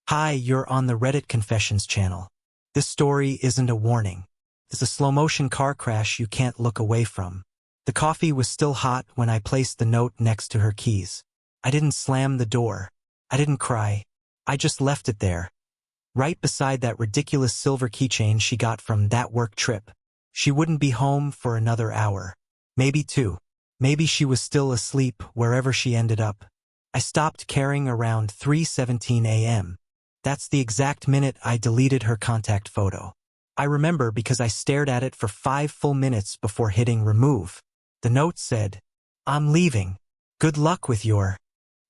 Hi, you're on the Reddit Confessions channel. This story isn't a warning. It's a slow-motion car crash you can't look away from. The coffee was still hot when I placed the note next to her keys. I didn't slam the door. I didn't cry. I just left it there, right beside that ridiculous silver keychain she got from that work trip. She wouldn't be home for another hour. Maybe two. Maybe she was still asleep wherever she ended up. I stopped caring around 3:17 a.m. That's the exact minute I deleted her contact photo. I remember because I stared at it for 5 full minutes before hitting remove. The note said, "I'm leaving. Good luck with your..."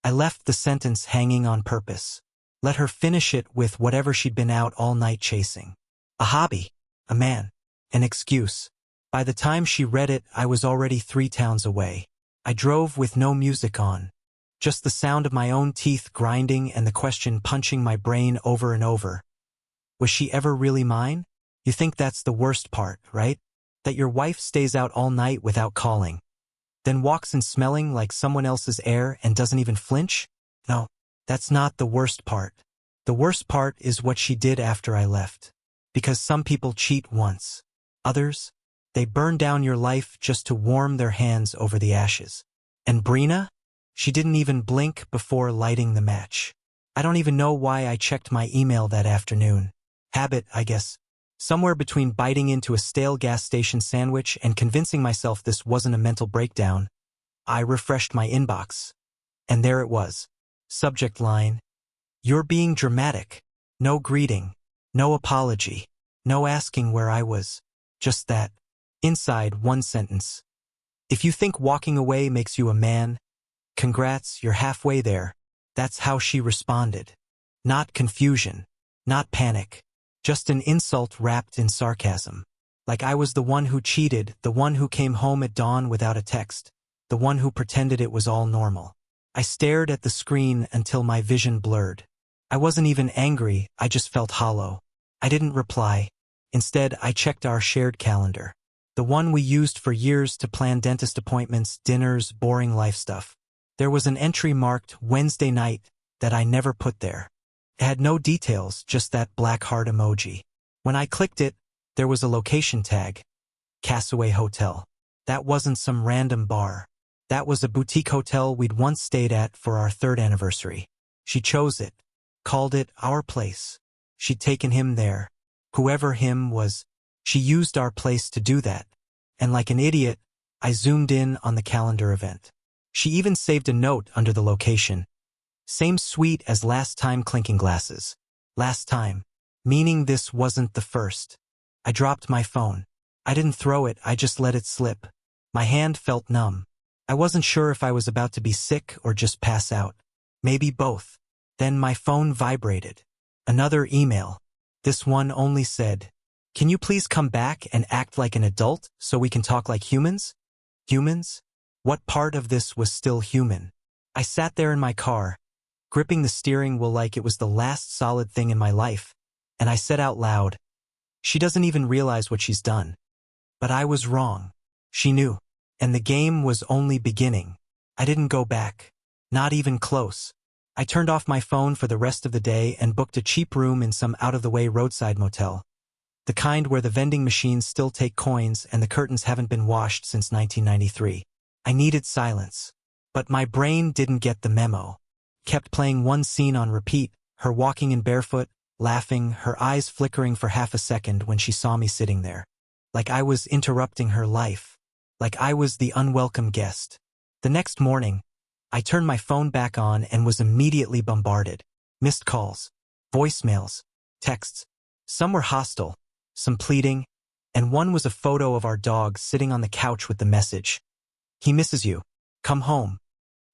I left the sentence hanging on purpose. Let her finish it with whatever she'd been out all night chasing. A hobby, a man, an excuse. By the time she read it, I was already 3 towns away. I drove with no music on. Just the sound of my own teeth grinding and the question punching my brain over and over. Was she ever really mine? You think that's the worst part, right? That your wife stays out all night without calling, then walks in smelling like someone else's air and doesn't even flinch? No, that's not the worst part. The worst part is what she did after I left. Because some people cheat once. Others, they burn down your life just to warm their hands over the ashes. And Brina? She didn't even blink before lighting the match. I don't even know why I checked my email that afternoon. Habit, I guess. Somewhere between biting into a stale gas station sandwich and convincing myself this wasn't a mental breakdown, I refreshed my inbox. And there it was. Subject line: "You're being dramatic." No greeting. No apology. No asking where I was. Just that. Inside, one sentence: "If you think walking away makes you a man, congrats, you're halfway there." That's how she responded. Not confusion. Not panic. Just an insult wrapped in sarcasm. Like I was the one who cheated, the one who came home at dawn without a text, the one who pretended it was all normal. I stared at the screen until my vision blurred. I wasn't even angry, I just felt hollow. I didn't reply. Instead, I checked our shared calendar. The one we used for years to plan dentist appointments, dinners, boring life stuff. There was an entry marked Wednesday night that I never put there. It had no details, just that black heart emoji. When I clicked it, there was a location tag. Castaway Hotel. That wasn't some random bar. That was a boutique hotel we'd once stayed at for our 3rd anniversary. She chose it. Called it our place. She'd taken him there. Whoever him was, she used our place to do that. And like an idiot, I zoomed in on the calendar event. She even saved a note under the location. Same suite as last time, clinking glasses. Last time. Meaning this wasn't the first. I dropped my phone. I didn't throw it, I just let it slip. My hand felt numb. I wasn't sure if I was about to be sick or just pass out. Maybe both. Then my phone vibrated. Another email. This one only said, "Can you please come back and act like an adult so we can talk like humans?" Humans? What part of this was still human? I sat there in my car, gripping the steering wheel like it was the last solid thing in my life, and I said out loud, "She doesn't even realize what she's done." But I was wrong. She knew. And the game was only beginning. I didn't go back. Not even close. I turned off my phone for the rest of the day and booked a cheap room in some out-of-the-way roadside motel. The kind where the vending machines still take coins and the curtains haven't been washed since 1993. I needed silence. But my brain didn't get the memo. Kept playing one scene on repeat, her walking in barefoot, laughing, her eyes flickering for half a second when she saw me sitting there. Like I was interrupting her life. Like I was the unwelcome guest. The next morning, I turned my phone back on and was immediately bombarded. Missed calls, voicemails, texts. Some were hostile, some pleading, and one was a photo of our dog sitting on the couch with the message, "He misses you. Come home."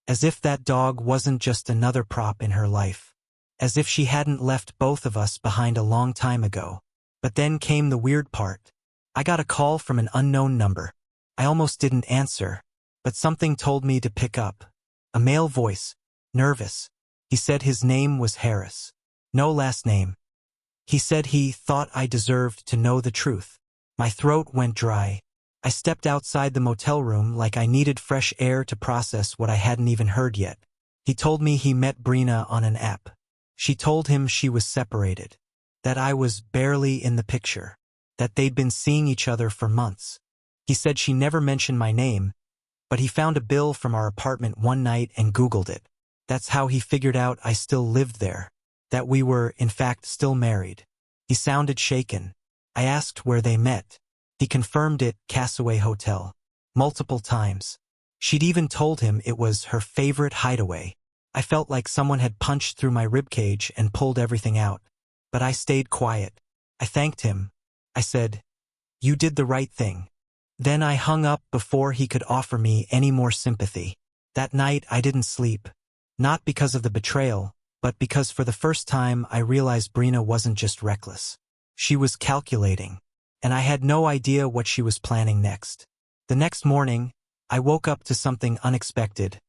As if that dog wasn't just another prop in her life. As if she hadn't left both of us behind a long time ago. But then came the weird part. I got a call from an unknown number. I almost didn't answer, but something told me to pick up. A male voice, nervous. He said his name was Harris. No last name. He said he thought I deserved to know the truth. My throat went dry. I stepped outside the motel room like I needed fresh air to process what I hadn't even heard yet. He told me he met Brina on an app. She told him she was separated, that I was barely in the picture, that they'd been seeing each other for months. He said she never mentioned my name, but he found a bill from our apartment one night and Googled it. That's how he figured out I still lived there, that we were, in fact, still married. He sounded shaken. I asked where they met. He confirmed it, Castaway Hotel, multiple times. She'd even told him it was her favorite hideaway. I felt like someone had punched through my ribcage and pulled everything out. But I stayed quiet. I thanked him. I said, "You did the right thing." Then I hung up before he could offer me any more sympathy. That night I didn't sleep. Not because of the betrayal, but because for the first time I realized Brina wasn't just reckless. She was calculating, and I had no idea what she was planning next. The next morning, I woke up to something unexpected.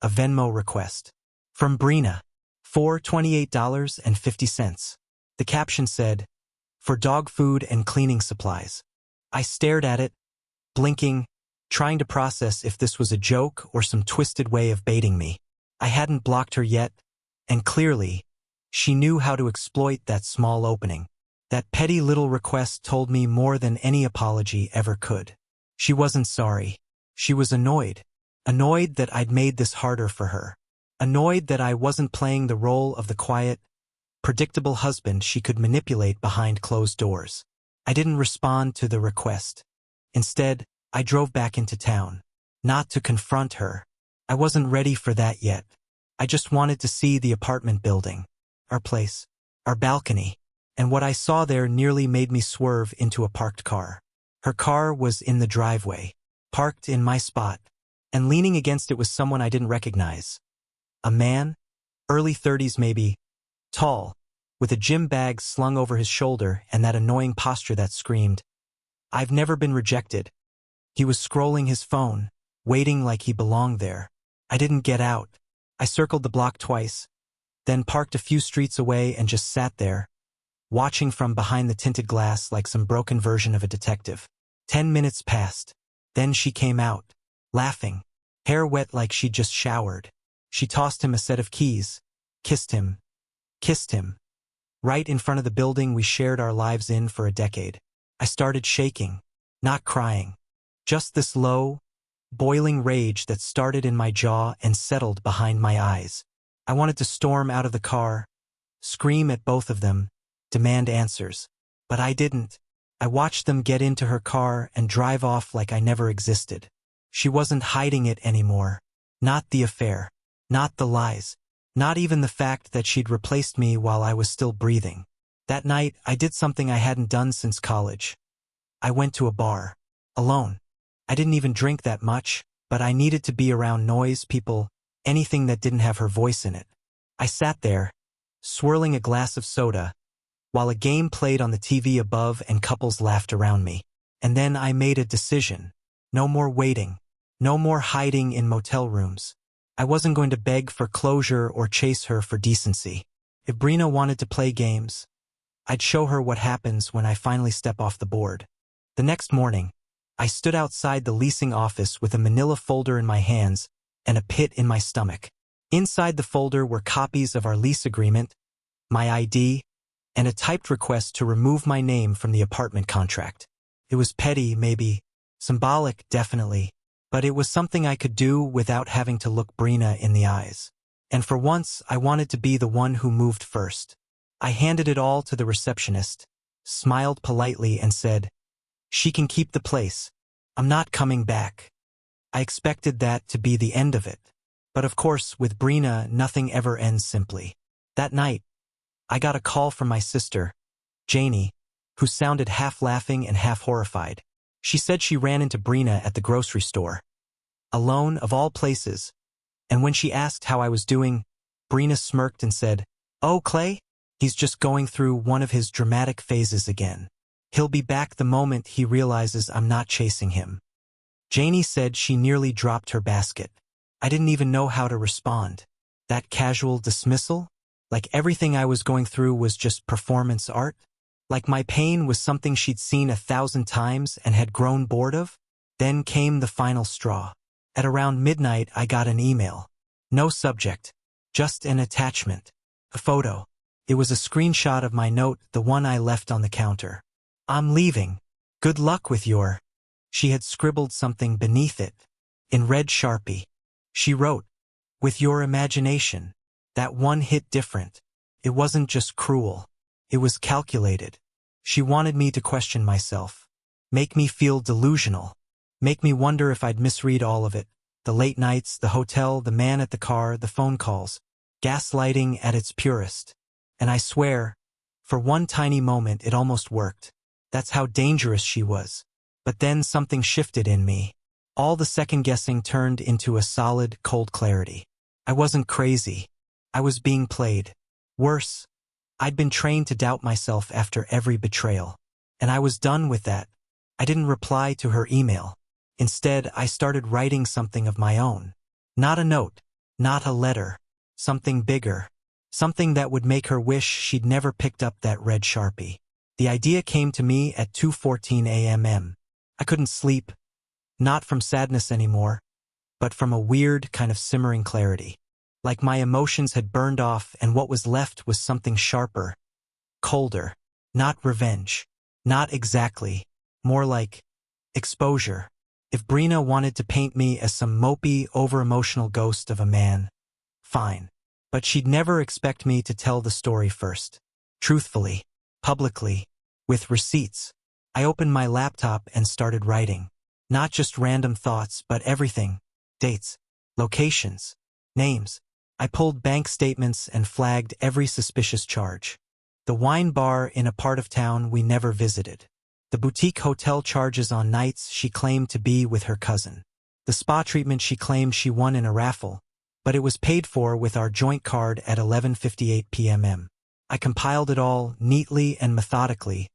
A Venmo request. From Brina. For $28.50. The caption said, "For dog food and cleaning supplies." I stared at it, blinking, trying to process if this was a joke or some twisted way of baiting me. I hadn't blocked her yet, and clearly, she knew how to exploit that small opening. That petty little request told me more than any apology ever could. She wasn't sorry. She was annoyed. Annoyed that I'd made this harder for her. Annoyed that I wasn't playing the role of the quiet, predictable husband she could manipulate behind closed doors. I didn't respond to the request. Instead, I drove back into town. Not to confront her. I wasn't ready for that yet. I just wanted to see the apartment building, our place, our balcony, and what I saw there nearly made me swerve into a parked car. Her car was in the driveway, parked in my spot, and leaning against it was someone I didn't recognize. A man, early 30s maybe, tall, with a gym bag slung over his shoulder and that annoying posture that screamed, "I've never been rejected." He was scrolling his phone, waiting like he belonged there. I didn't get out. I circled the block twice, then parked a few streets away and just sat there, watching from behind the tinted glass like some broken version of a detective. 10 minutes passed. Then she came out, laughing, hair wet like she'd just showered. She tossed him a set of keys, kissed him, right in front of the building we shared our lives in for a decade. I started shaking, not crying, just this low, boiling rage that started in my jaw and settled behind my eyes. I wanted to storm out of the car, scream at both of them, demand answers. But I didn't. I watched them get into her car and drive off like I never existed. She wasn't hiding it anymore. Not the affair. Not the lies. Not even the fact that she'd replaced me while I was still breathing. That night, I did something I hadn't done since college. I went to a bar. Alone. I didn't even drink that much, but I needed to be around noise, people, anything that didn't have her voice in it. I sat there, swirling a glass of soda, while a game played on the TV above and couples laughed around me. And then I made a decision. No more waiting. No more hiding in motel rooms. I wasn't going to beg for closure or chase her for decency. If Brina wanted to play games, I'd show her what happens when I finally step off the board. The next morning, I stood outside the leasing office with a manila folder in my hands and a pit in my stomach. Inside the folder were copies of our lease agreement, my ID, and a typed request to remove my name from the apartment contract. It was petty, maybe, symbolic, definitely, but it was something I could do without having to look Brina in the eyes. And for once, I wanted to be the one who moved first. I handed it all to the receptionist, smiled politely and said, "She can keep the place. I'm not coming back." I expected that to be the end of it. But of course, with Brina, nothing ever ends simply. That night, I got a call from my sister, Janie, who sounded half laughing and half horrified. She said she ran into Brina at the grocery store. Alone, of all places. And when she asked how I was doing, Brina smirked and said, "Oh, Clay? He's just going through one of his dramatic phases again. He'll be back the moment he realizes I'm not chasing him." Janie said she nearly dropped her basket. I didn't even know how to respond. That casual dismissal? Like everything I was going through was just performance art? Like my pain was something she'd seen 1,000 times and had grown bored of? Then came the final straw. At around midnight, I got an email. No subject. Just an attachment. A photo. It was a screenshot of my note, the one I left on the counter. "I'm leaving. Good luck with your—" She had scribbled something beneath it. In red Sharpie. She wrote, "With your imagination." That one hit different. It wasn't just cruel. It was calculated. She wanted me to question myself. Make me feel delusional. Make me wonder if I'd misread all of it. The late nights, the hotel, the man at the car, the phone calls. Gaslighting at its purest. And I swear, for one tiny moment it almost worked. That's how dangerous she was. But then something shifted in me. All the second-guessing turned into a solid, cold clarity. I wasn't crazy. I was being played. Worse, I'd been trained to doubt myself after every betrayal. And I was done with that. I didn't reply to her email. Instead, I started writing something of my own. Not a note. Not a letter. Something bigger. Something that would make her wish she'd never picked up that red Sharpie. The idea came to me at 2:14 a.m. I couldn't sleep. Not from sadness anymore, but from a weird kind of simmering clarity. Like my emotions had burned off and what was left was something sharper. Colder. Not revenge. Not exactly. More like exposure. If Brina wanted to paint me as some mopey, over-emotional ghost of a man, fine. But she'd never expect me to tell the story first. Truthfully. Publicly. With receipts. I opened my laptop and started writing. Not just random thoughts, but everything. Dates. Locations. Names. I pulled bank statements and flagged every suspicious charge. The wine bar in a part of town we never visited. The boutique hotel charges on nights she claimed to be with her cousin. The spa treatment she claimed she won in a raffle, but it was paid for with our joint card at 11:58 p.m. I compiled it all neatly and methodically,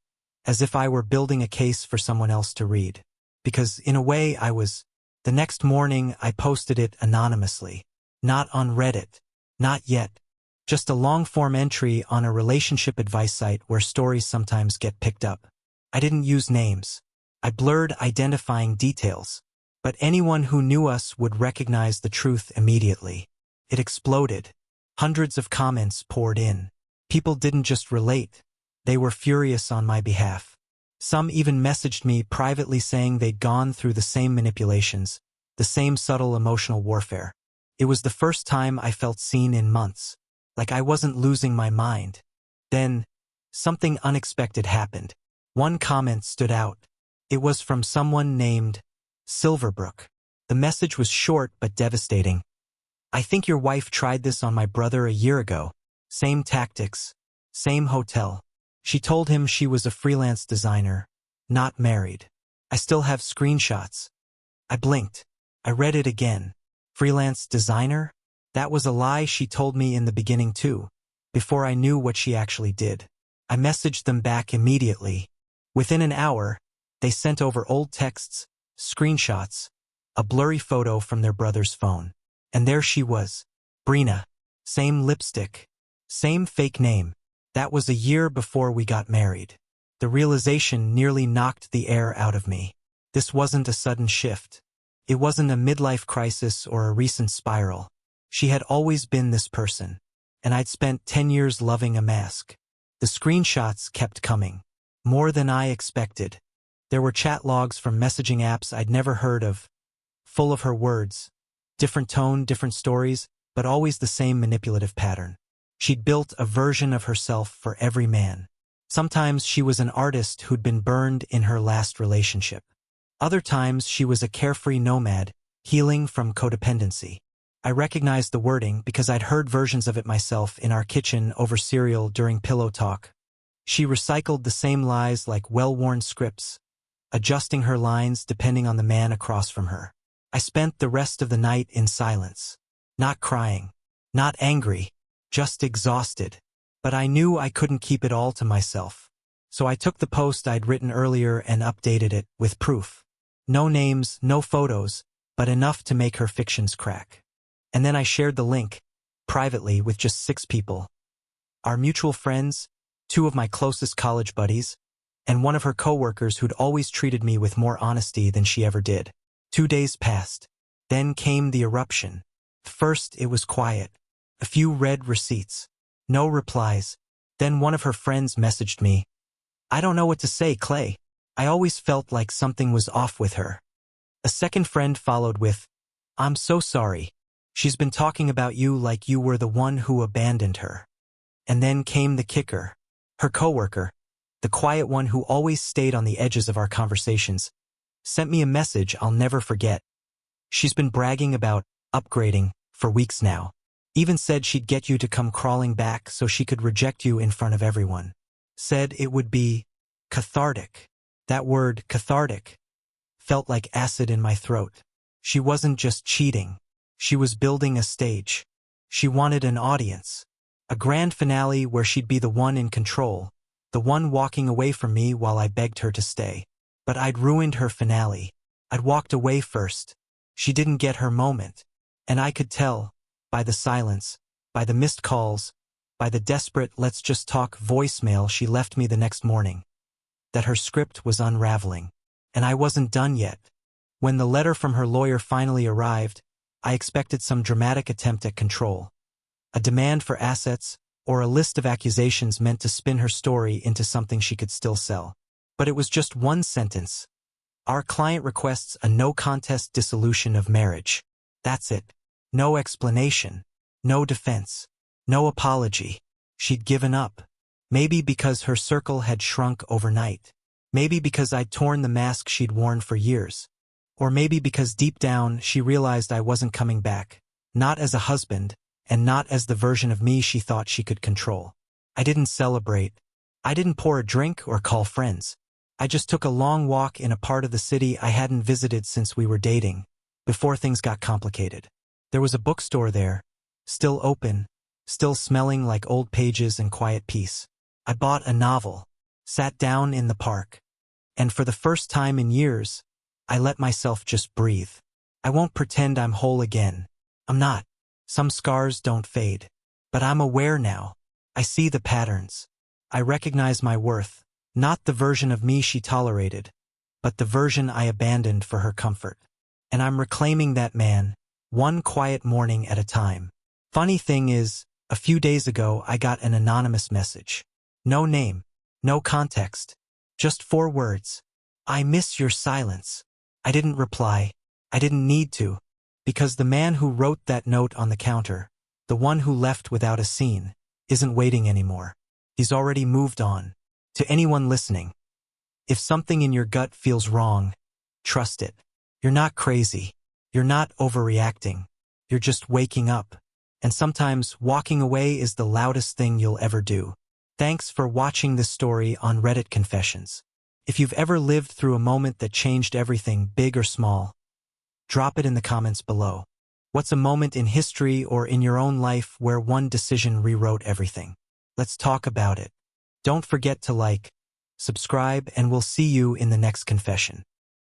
as if I were building a case for someone else to read. Because, in a way, I was. The next morning, I posted it anonymously. Not on Reddit. Not yet. Just a long-form entry on a relationship advice site where stories sometimes get picked up. I didn't use names. I blurred identifying details. But anyone who knew us would recognize the truth immediately. It exploded. Hundreds of comments poured in. People didn't just relate. They were furious on my behalf. Some even messaged me privately saying they'd gone through the same manipulations, the same subtle emotional warfare. It was the first time I felt seen in months. Like I wasn't losing my mind. Then, something unexpected happened. One comment stood out. It was from someone named Silverbrook. The message was short but devastating. "I think your wife tried this on my brother a year ago. Same tactics. Same hotel. She told him she was a freelance designer, not married. I still have screenshots." I blinked. I read it again. Freelance designer? That was a lie she told me in the beginning too, before I knew what she actually did. I messaged them back immediately. Within an hour, they sent over old texts, screenshots, a blurry photo from their brother's phone. And there she was. Brina. Same lipstick. Same fake name. That was a year before we got married. The realization nearly knocked the air out of me. This wasn't a sudden shift. It wasn't a midlife crisis or a recent spiral. She had always been this person. And I'd spent 10 years loving a mask. The screenshots kept coming. More than I expected. There were chat logs from messaging apps I'd never heard of. Full of her words. Different tone, different stories, but always the same manipulative pattern. She'd built a version of herself for every man. Sometimes she was an artist who'd been burned in her last relationship. Other times she was a carefree nomad, healing from codependency. I recognized the wording because I'd heard versions of it myself in our kitchen over cereal during pillow talk. She recycled the same lies like well-worn scripts, adjusting her lines depending on the man across from her. I spent the rest of the night in silence. Not crying. Not angry. Just exhausted. But I knew I couldn't keep it all to myself. So I took the post I'd written earlier and updated it with proof. No names, no photos, but enough to make her fictions crack. And then I shared the link, privately with just 6 people. Our mutual friends, 2 of my closest college buddies, and one of her coworkers who'd always treated me with more honesty than she ever did. 2 days passed. Then came the eruption. First it was quiet. A few read receipts. No replies. Then one of her friends messaged me. I don't know what to say, Clay. I always felt like something was off with her. A second friend followed with, I'm so sorry. She's been talking about you like you were the one who abandoned her. And then came the kicker. Her coworker, the quiet one who always stayed on the edges of our conversations, sent me a message I'll never forget. She's been bragging about upgrading for weeks now. Even said she'd get you to come crawling back so she could reject you in front of everyone. Said it would be cathartic. That word, cathartic, felt like acid in my throat. She wasn't just cheating. She was building a stage. She wanted an audience. A grand finale where she'd be the one in control, the one walking away from me while I begged her to stay. But I'd ruined her finale. I'd walked away first. She didn't get her moment. And I could tell, by the silence, by the missed calls, by the desperate let's just talk voicemail she left me the next morning, that her script was unraveling. And I wasn't done yet. When the letter from her lawyer finally arrived, I expected some dramatic attempt at control. A demand for assets, or a list of accusations meant to spin her story into something she could still sell. But it was just one sentence. Our client requests a no-contest dissolution of marriage. That's it. No explanation. No defense. No apology. She'd given up. Maybe because her circle had shrunk overnight. Maybe because I'd torn the mask she'd worn for years. Or maybe because deep down she realized I wasn't coming back. Not as a husband, and not as the version of me she thought she could control. I didn't celebrate. I didn't pour a drink or call friends. I just took a long walk in a part of the city I hadn't visited since we were dating, before things got complicated. There was a bookstore there, still open, still smelling like old pages and quiet peace. I bought a novel, sat down in the park, and for the first time in years, I let myself just breathe. I won't pretend I'm whole again. I'm not. Some scars don't fade. But I'm aware now. I see the patterns. I recognize my worth, not the version of me she tolerated, but the version I abandoned for her comfort. And I'm reclaiming that man, one quiet morning at a time. Funny thing is, a few days ago I got an anonymous message. No name, no context, just 4 words. I miss your silence. I didn't reply. I didn't need to, because the man who wrote that note on the counter, the one who left without a scene, isn't waiting anymore. He's already moved on. To anyone listening, if something in your gut feels wrong, trust it. You're not crazy. You're not overreacting. You're just waking up. And sometimes walking away is the loudest thing you'll ever do. Thanks for watching this story on Reddit Confessions. If you've ever lived through a moment that changed everything, big or small, drop it in the comments below. What's a moment in history or in your own life where one decision rewrote everything? Let's talk about it. Don't forget to like, subscribe, and we'll see you in the next confession.